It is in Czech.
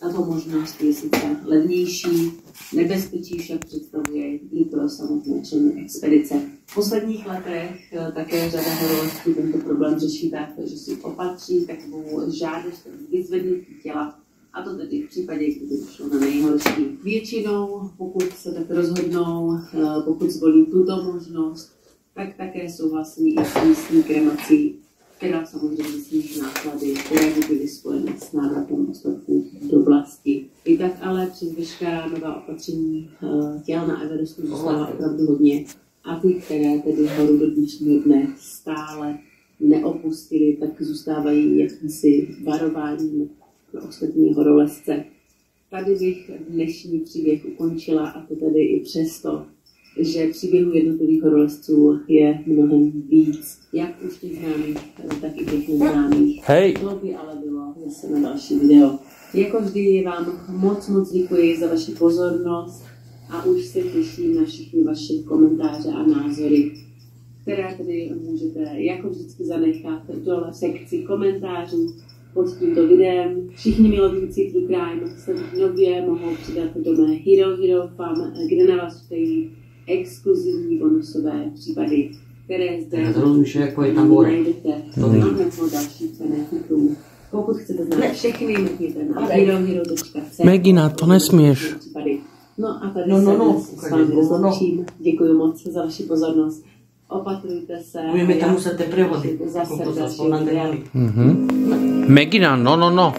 Tato možnost je sice levnější, nebezpečí však představuje i pro samotné členy expedice. V posledních letech také řada horolezců tento problém řeší tak, že si opatří takovou žádost vyzvednutí těla, a to tedy v případě, kdyby došlo na nejhorší. Většinou, pokud se tak rozhodnou, pokud zvolí tuto možnost, tak také souhlasí i s místní kremací, která samozřejmě sníží náklady, které by byly spojeny s návratem ostatků do vlasti. I tak ale přes veškerá nová opatření těl na Everestu zůstává opravdu hodně. A ty, které tedy horu do dnešního dne stále neopustili, tak zůstávají jakýmsi varováním pro ostatní horolezce. Tady bych dnešní příběh ukončila, a to tedy i přesto, že příběhů jednotlivých horolezců je mnohem víc, jak už těch známých, tak i těch neznámých. To by ale bylo zase na další video. Jako vždy vám moc děkuji za vaši pozornost a už se těším na všechny vaše komentáře a názory, které tedy můžete jako vždycky zanechat dole v sekci komentářů pod tímto videem. Všichni milovníci True Crime se nově mohou přidat do mé Hero Farm, kde na vás čekají exkluzivní bonusové případy, které zde najdete a mnoho dalších benefitů. Pokud chcete znát všechny, mrkněte na herohero.cz. Megina, to nesměš. No a tady se s vámi rozloučím. Děkuji moc za vaši pozornost. Opatrujte se. Budeme tam muset ty převody. Zase další video. Megina, no.